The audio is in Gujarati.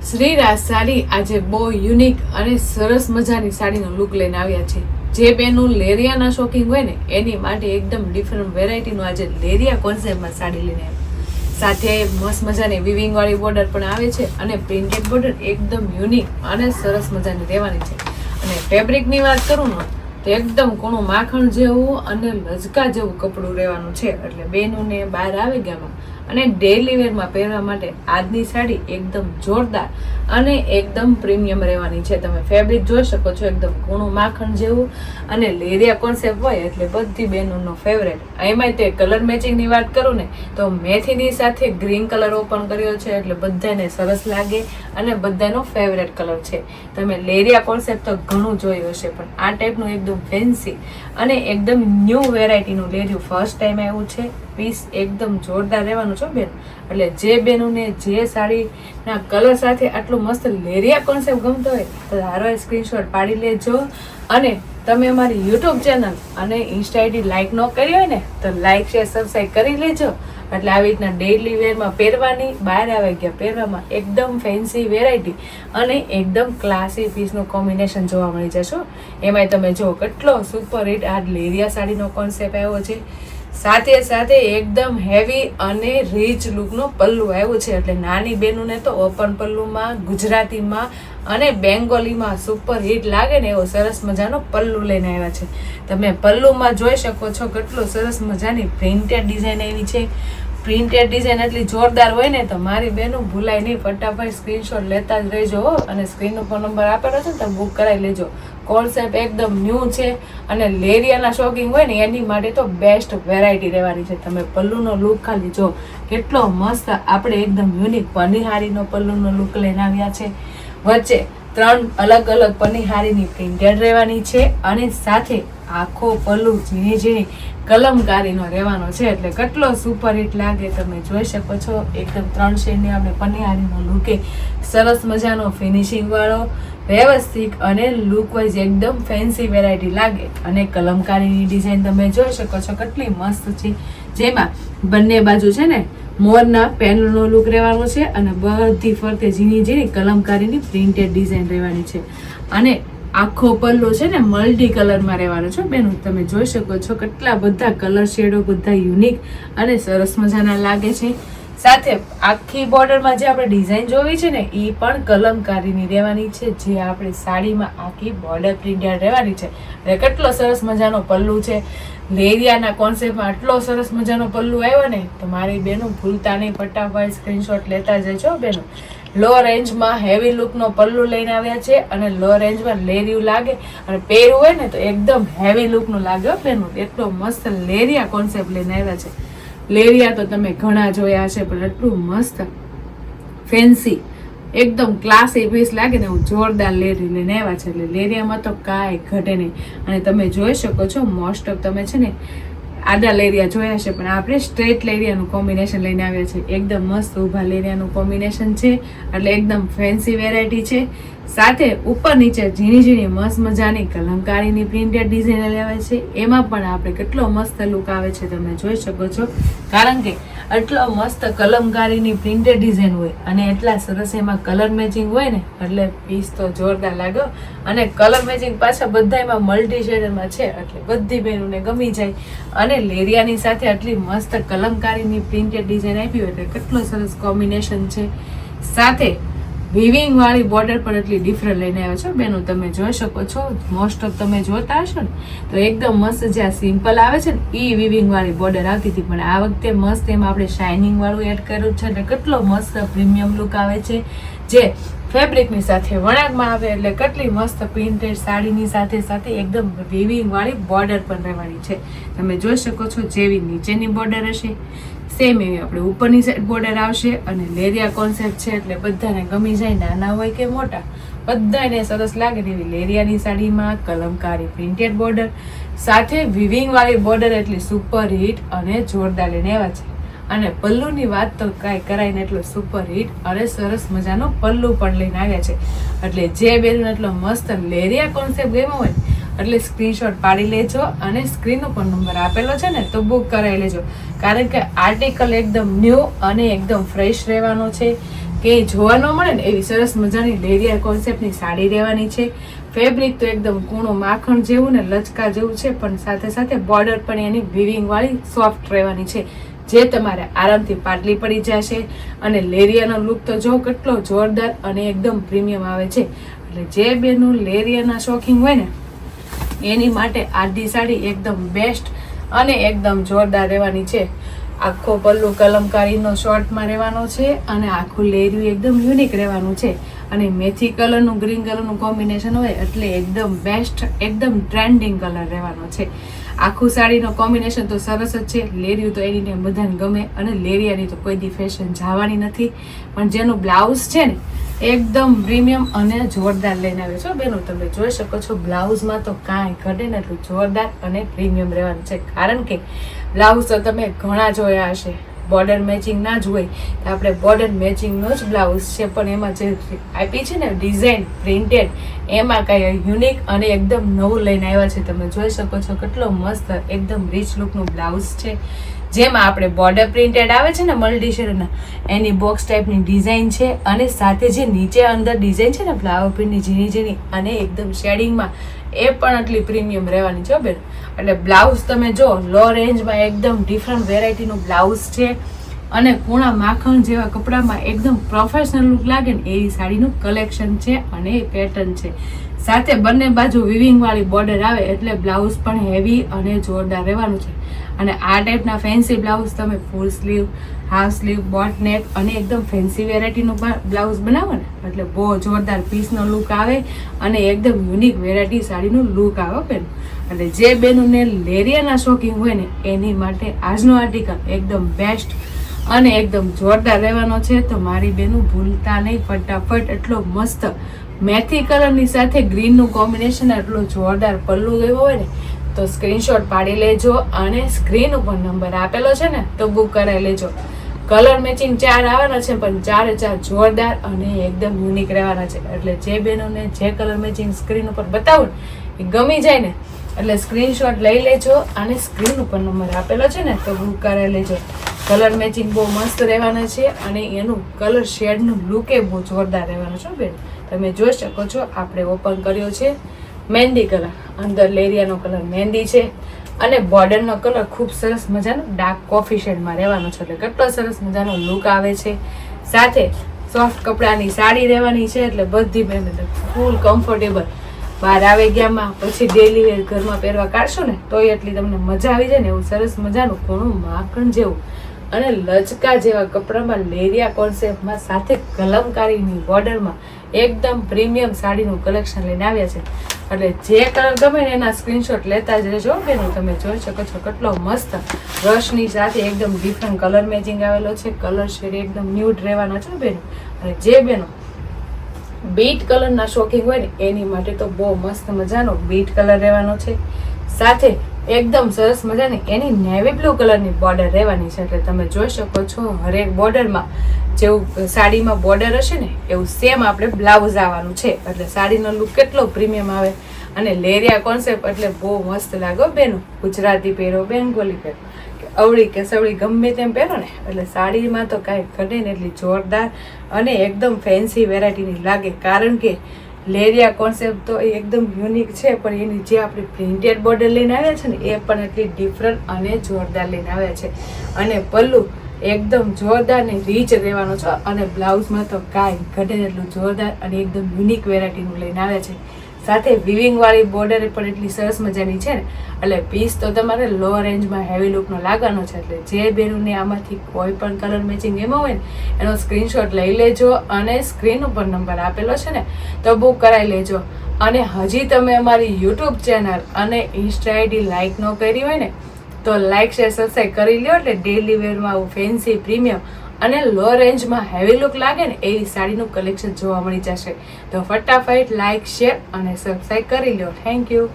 શ્રીરાજ સાડી આજે બહુ યુનિક અને સરસ મજાની સાડીનો લુક લઈને આવ્યા છે. જે બેનું લેરિયાના શોખીન હોય ને એની માટે એકદમ ડિફરન્ટ વેરાયટીનું આજે લેરિયા કોન્સેપ્ટમાં સાડી લઈને આવ્યા. સાથે મસ્ત મજાની વિવિંગ વાળી બોર્ડર પણ આવે છે અને પ્રિન્ટેડ બોર્ડર એકદમ યુનિક અને સરસ મજાની રહેવાની છે. અને ફેબ્રિકની વાત કરું ને તો એકદમ કોણું માખણ જેવું અને લચકા જેવું કપડું રહેવાનું છે. એટલે બેનુંને બહાર આવી ગયામાં અને ડેઈલી વેરમાં પહેરવા માટે આજની સાડી એકદમ જોરદાર અને એકદમ પ્રીમિયમ રહેવાની છે. તમે ફેબ્રિક જોઈ શકો છો, એકદમ કૂણું માખણ જેવું અને લેરિયા કોન્સેપ્ટ હોય એટલે બધી બહેનોનો ફેવરેટ. એમાંય તે કલર મેચિંગની વાત કરું ને તો મેથીની સાથે ગ્રીન કલર ઓપન કર્યો છે એટલે બધાને સરસ લાગે અને બધાનો ફેવરેટ કલર છે. તમે લેરિયા કોન્સેપ્ટ તો ઘણું જોયું હશે, પણ આ ટાઈપનું એકદમ ફેન્સી અને એકદમ ન્યૂ વેરાયટીનું લેરિયું ફર્સ્ટ ટાઈમ આવ્યું છે. પીસ એકદમ જોરદાર રહેવાનું છો બેન. એટલે જે બેનોને જે સાડીના કલર સાથે આટલું મસ્ત લેરિયા કોન્સેપ્ટ ગમતો હોય તો હારો સ્ક્રીનશોટ પાડી લેજો. અને તમે અમારી યુટ્યુબ ચેનલ અને ઇન્સ્ટા આઈડી લાઇક ન કરી હોય ને તો લાઇક શેર સબસ્ક્રાઈબ કરી લેજો. એટલે આવી રીતના ડેઈલી વેરમાં પહેરવાની, બહાર આવે ગયા પહેરવામાં એકદમ ફેન્સી વેરાયટી અને એકદમ ક્લાસી પીસનું કોમ્બિનેશન જોવા મળી જશો. એમાંય તમે જુઓ કેટલો સુપર હિટ આ લેરિયા સાડીનો કોન્સેપ્ટ આવ્યો છે. સાથે સાથે એકદમ હેવી અને રીચ લુકનો પલ્લુ આવ્યો છે. એટલે નાની બહેનોને તો ઓપન પલ્લુમાં, ગુજરાતીમાં અને બેંગોલીમાં સુપર હિટ લાગે ને એવો સરસ મજાનો પલ્લુ લઈને આવ્યા છે. તમે પલ્લુમાં જોઈ શકો છો કેટલો સરસ મજાની પ્રિન્ટેડ ડિઝાઇન આવી છે. પ્રિન્ટેડ ડિઝાઇન એટલી જોરદાર હોય ને તો મારી બહેનો ભૂલાય નહીં, ફટાફટ સ્ક્રીનશોટ લેતા જ રહેજો. અને સ્ક્રીન ઉપર નંબર આપેલો છે ને તો બુક કરાવી લેજો. કોન્સેપ્ટ એકદમ ન્યૂ છે અને લેરિયાના શોખીન હોય ને એની માટે તો બેસ્ટ વેરાયટી રહેવાની છે. તમે પલ્લુનો લુક ખાલી જો કેટલો મસ્ત, આપણે એકદમ યુનિક પનિહારીનો પલ્લુનો લુક લઈને આવ્યા છે. વચ્ચે 3 અલગ અલગ પનિહારીની પ્રિન્ટેડ રહેવાની છે અને સાથે આખો પલ્લુ ઝીણી ઝીણી કલમકારીનો રહેવાનો છે. એટલે કેટલો સુપર હિટ લાગે તમે જોઈ શકો છો. એકદમ 3 શેડની આપણે પનિહારીનો લુકે સરસ મજાનો ફિનિશિંગ વાળો, વ્યવસ્થિત અને લુક વાઇઝ એકદમ ફેન્સી વેરાયટી લાગે. અને કલમકારીની ડિઝાઇન તમે જોઈ શકો છો કેટલી મસ્ત છે. જેમાં બંને બાજુ છે ને મોરના પેનલનો લુક રહેવાનો છે અને બધી ફરતે ઝીણી ઝીણી કલમકારીની પ્રિન્ટેડ ડિઝાઇન રહેવાની છે. અને આખો પલ્લો છે ને મલ્ટી કલરમાં રહેવાનો છે બેન. તમે જોઈ શકો છો કેટલા બધા કલર શેડો, બધા યુનિક અને સરસ મજાના લાગે છે. સાથે આખી બોર્ડરમાં જે આપણે ડિઝાઇન જોવી છે ને એ પણ કલમકારીની રહેવાની છે. જે આપણી સાડીમાં આખી બોર્ડર પ્રિન્ટેડ રહેવાની છે. એટલે કેટલો સરસ મજાનો પલ્લુ છે. લેરિયાના કોન્સેપ્ટમાં આટલો સરસ મજાનો પલ્લુ આવ્યો ને તો મારી બહેનો ભૂલતા નહીં, ફટાફટ સ્ક્રીનશોટ લેતા જજો બેનો. લો રેન્જમાં હેવી લુકનો પલ્લુ લઈને આવ્યા છે અને લો રેન્જમાં લેરિયું લાગે અને પહેરવું હોય ને તો એકદમ હેવી લુકનું લાગે બેનો. એટલો મસ્ત લેરિયા કોન્સેપ્ટ લઈને આવ્યા છે. લેરિયા તો તમે ઘણા જોયા હશે, પણ એટલું મસ્ત ફેન્સી એકદમ ક્લાસી પીસ લાગે ને એવું જોરદાર લેરી લઈને આવ્યા છે. એટલે લેરિયામાં તો કાંઈ ઘટે નહીં. અને તમે જોઈ શકો છો મોસ્ટ ઓફ તમે છે ને આડા લેરિયા જોયા છે, પણ આપણે સ્ટ્રેટ લેરિયાનું કોમ્બિનેશન લઈને આવ્યા છે. એકદમ મસ્ત ઊભા લેરિયાનું કોમ્બિનેશન છે. એટલે એકદમ ફેન્સી વેરાયટી છે. સાથે ઉપર નીચે ઝીણી ઝીણી મસ્ત મજાની કલમકારીની પ્રિન્ટેડ ડિઝાઇન લેવાય છે. એમાં પણ આપણે કેટલો મસ્ત લુક આવે છે તમે જોઈ શકો છો. કારણ કે એટલો મસ્ત કલમકારીની પ્રિન્ટેડ ડિઝાઇન હોય અને એટલા સરસ એમાં કલર મેચિંગ હોય ને એટલે પીસ તો જોરદાર લાગ્યો. અને કલર મેચિંગ પાછા બધા એમાં મલ્ટી શેડમાં છે એટલે બધી બહેનોને ગમી જાય. અને લેરિયાની સાથે આટલી મસ્ત કલમકારીની પ્રિન્ટેડ ડિઝાઇન આપી હોય એટલે કેટલો સરસ કોમ્બિનેશન છે. સાથે વિવિંગ વાળી બોર્ડર પણ એટલી ડિફરન્ટ લઈને આવ્યો છો બેનો. તમે જોઈ શકો છો મોસ્ટ ઓફ તમે જોતા હશો ને તો એકદમ મસ્ત જ્યાં સિમ્પલ આવે છે ને એ વિવિંગ વાળી બોર્ડર આવતી હતી, પણ આ વખતે મસ્ત એમાં આપણે શાઇનિંગ વાળું એડ કર્યું છે. એટલે કેટલો મસ્ત પ્રીમિયમ લુક આવે છે. જે ફેબ્રિકની સાથે વણાકમાં આવે એટલે કેટલી મસ્ત પ્રિન્ટેડ સાડીની સાથે સાથે એકદમ વિવિંગ વાળી બોર્ડર પણ રહેવાની છે. તમે જોઈ શકો છો જેવી નીચેની બોર્ડર હશે સેમ એવી આપણે ઉપરની સાઈડ બોર્ડર આવશે. અને લેરિયા કોન્સેપ્ટ છે એટલે બધાને ગમી જાય, નાના હોય કે મોટા બધાને સરસ લાગે એવી લેરિયાની સાડીમાં કલમકારી પ્રિન્ટેડ બોર્ડર સાથે વિવિંગ વાળી બોર્ડર એટલી સુપર હિટ અને જોરદાર લઈને આવ્યા છે. અને પલ્લુની વાત તો કાંઈ કરાય ને એટલો સુપર હિટ અને સરસ મજાનો પલ્લુ પણ લઈને આવ્યા છે. એટલે જે બેન એટલો મસ્ત લેરિયા કોન્સેપ્ટ ગમ્યો હોય એટલે સ્ક્રીનશોટ પાડી લેજો અને સ્ક્રીન ઉપર નંબર આપેલો છે ને તો બુક કરાવી લેજો. કારણ કે આર્ટિકલ એકદમ ન્યૂ અને એકદમ ફ્રેશ રહેવાનો છે. કે જોવા ન મળે ને એવી સરસ મજાની લેરિયા કોન્સેપ્ટની સાડી રહેવાની છે. ફેબ્રિક તો એકદમ કૂણું માખણ જેવું ને લચકા જેવું છે, પણ સાથે સાથે બોર્ડર પણ એની વિવિંગ વાળી સોફ્ટ રહેવાની છે, જે તમારે આરામથી પાટલી પડી જશે. અને લેરિયાનો લુક તો જો કેટલો જોરદાર અને એકદમ પ્રીમિયમ આવે છે. એટલે જે બેનું લેરિયાના શોખીન હોય ને એની માટે આડી સાડી એકદમ બેસ્ટ અને એકદમ જોરદાર રહેવાની છે. આખો પલ્લુ કલમકારીનો શોર્ટમાં રહેવાનો છે અને આખું લેરિયું એકદમ યુનિક રહેવાનું છે. અને મેથી કલરનું ગ્રીન કલરનું કોમ્બિનેશન હોય એટલે એકદમ બેસ્ટ, એકદમ ટ્રેન્ડિંગ કલર રહેવાનો છે. આખું સાડીનો કોમ્બિનેશન તો સરસ જ છે. લેરિયું તો એની બધાને ગમે અને લેરિયાની તો કોઈ દી ફેશન જવાની નથી. પણ જેનું બ્લાઉઝ છે ને એકદમ પ્રીમિયમ અને જોરદાર લઈને આવે છો બેનો. તમે જોઈ શકો છો બ્લાઉઝમાં તો કાંઈ ઘટે ને એટલું જોરદાર અને પ્રીમિયમ રહેવાનું છે. કારણ કે બ્લાઉઝ તો તમે ઘણા જોયા હશે, બોર્ડર મેચિંગ ના જ હોય તો આપણે બોર્ડર મેચિંગનો જ બ્લાઉઝ છે, પણ એમાં જે આપી છે ને ડિઝાઇન પ્રિન્ટેડ એમાં કાંઈ યુનિક અને એકદમ નવું લઈને આવ્યા છે. તમે જોઈ શકો છો કેટલો મસ્ત એકદમ રીચ લુકનું બ્લાઉઝ છે, જેમાં આપણે બોર્ડર પ્રિન્ટેડ આવે છે ને મલ્ટી શેડના એની બોક્સ ટાઈપની ડિઝાઇન છે. અને સાથે જે નીચે અંદર ડિઝાઇન છે ને ફ્લાવર પ્રિન્ટની ઝીણી ઝીણી અને એકદમ શેડિંગમાં એ પણ આટલી પ્રીમિયમ રહેવાની છે બેન. એટલે બ્લાઉઝ તમે જો લો રેન્જમાં એકદમ ડિફરન્ટ વેરાયટીનું બ્લાઉઝ છે અને કૂણા માખણ જેવા કપડામાં એકદમ પ્રોફેશનલ લુક લાગે ને એવી સાડીનું કલેક્શન છે અને એ પેટર્ન છે. સાથે બંને બાજુ વિવિંગ વાળી બોર્ડર આવે એટલે બ્લાઉઝ પણ હેવી અને જોરદાર રહેવાનું છે. અને આ ટાઈપના ફેન્સી બ્લાઉઝ તમે full sleeve, half sleeve, boat neck અને એકદમ ફેન્સી વેરાયટીનું બ્લાઉઝ બનાવો ને એટલે બહુ જોરદાર પીસનો લુક આવે અને એકદમ યુનિક વેરાયટી સાડીનું લુક આવે બેન. એટલે જે બેનોને લેરિયાના શોખીન હોય ને એની માટે આજનો આર્ટિકલ એકદમ બેસ્ટ અને એકદમ જોરદાર રહેવાનો છે. તો મારી બેનું ભૂલતા નહીં, ફટાફટ એટલો મસ્ત મેથી કલરની સાથે ગ્રીનનું કોમ્બિનેશન એટલો જોરદાર પલ્લુ ગયો હોય ને તો સ્ક્રીનશોટ પાડી લેજો અને સ્ક્રીન ઉપર નંબર આપેલો છે ને તો બુક કરાવી લેજો. કલર મેચિંગ 4 આવવાના છે, પણ 4 જોરદાર અને એકદમ યુનિક રહેવાના છે. એટલે જે બહેનોને જે કલર મેચિંગ સ્ક્રીન ઉપર બતાવું એ ગમી જાય ને એટલે સ્ક્રીનશોટ લઈ લેજો અને સ્ક્રીન ઉપર નંબર આપેલો છે ને તો બુક કરાવી લેજો. કલર મેચિંગ બહુ મસ્ત રહેવાના છે અને એનું કલર શેડનું લુક એ બહુ જોરદાર રહેવાનું છે બેન. તમે જોઈ શકો છો આપણે ઓપન કર્યો છે મહેંદી કલર, અંદર લેરિયાનો કલર મહેંદી છે અને બોર્ડરનો કલર ખૂબ સરસ મજાનો ડાર્ક કોફી શેડમાં રહેવાનો છે. એટલે કેટલો સરસ મજાનો લુક આવે છે. સાથે સોફ્ટ કપડાની સાડી રહેવાની છે એટલે બધી બેન ફૂલ કમ્ફર્ટેબલ બહાર આવી ગયામાં પછી ડેલી વેર ઘરમાં પહેરવા કાઢશો ને તોય એટલી તમને મજા આવી જાય ને એવું સરસ મજાનું ઘણું માખણ જેવું અને લચકા જેવા કપડામાં લેરિયા કોન્સેપ્ટમાં સાથે કલમકારીની બોર્ડરમાં એકદમ પ્રીમિયમ સાડીનું કલેક્શન લઈને આવ્યા છે. એટલે જે કલર ગમે ને એના સ્ક્રીનશોટ લેતા જ રહેજો બેનો. તમે જોઈ શકો છો કેટલો મસ્ત રશની સાથે એકદમ ડિફરન્ટ કલર મેચિંગ આવેલો છે. કલર શેડ એકદમ ન્યૂડ રહેવાનો છે બેનો. અને જે બેનો બીટ કલરના શોખીન હોય ને એની માટે તો બહુ મસ્ત મજાનો બીટ કલર રહેવાનો છે. સાથે એકદમ સરસ મજાની એની નેવી બ્લુ કલરની બોર્ડર રહેવાની છે. એટલે તમે જોઈ શકો છો હરેક બોર્ડરમાં જેવું સાડીમાં બોર્ડર હશે ને એવું સેમ આપણે બ્લાઉઝ આવવાનું છે. એટલે સાડીનો લુક કેટલો પ્રીમિયમ આવે અને લેરિયા કોન્સેપ્ટ એટલે બહુ મસ્ત લાગો બેનો. ગુજરાતી પહેરો, બેંગોલી પહેરો કે અવળી કે સવળી ગમે તેમ પહેરો ને એટલે સાડીમાં તો કાંઈ ઘટે ને એટલી જોરદાર અને એકદમ ફેન્સી વેરાયટીની લાગે. કારણ કે લેરિયા કોન્સેપ્ટ તો એકદમ યુનિક છે, પણ એની જે આપણે પ્રિન્ટેડ બોર્ડર લઈને આવ્યા છે ને એ પણ એટલી ડિફરન્ટ અને જોરદાર લઈને આવ્યા છે. અને પલ્લુ એકદમ જોરદાર ને રીચ રહેવાનો છે અને બ્લાઉઝમાં તો કાંઈ ઘટે એટલું જોરદાર અને એકદમ યુનિક વેરાયટીનું લઈને આવ્યા છે. સાથે વિવિંગ વાળી બોર્ડર પણ એટલી સરસ મજાની છે ને એટલે પીસ તો તમારે લો રેન્જમાં હેવી લુકનો લાગવાનો છે. એટલે જે બેનોને આમાંથી કોઈ પણ કલર મેચિંગ એમાં હોય ને એનો સ્ક્રીનશોટ લઈ લેજો અને સ્ક્રીન ઉપર નંબર આપેલો છે ને તો બુક કરાવી લેજો. અને હજી તમે અમારી યુટ્યુબ ચેનલ અને ઇન્સ્ટા આઈડી લાઇક ન કરી હોય ને તો લાઇક શેર સબસ્ક્રાઈબ કરી લ્યો. એટલે ડેલી વેરમાં આવું ફેન્સી પ્રીમિયમ અને લો રેન્જમાં હેવી લુક લાગે ને એવી સાડીનું કલેક્શન જોવા મળી જશે. તો ફટાફટ લાઇક, શેર અને સબસ્ક્રાઈબ કરી લો. Thank you.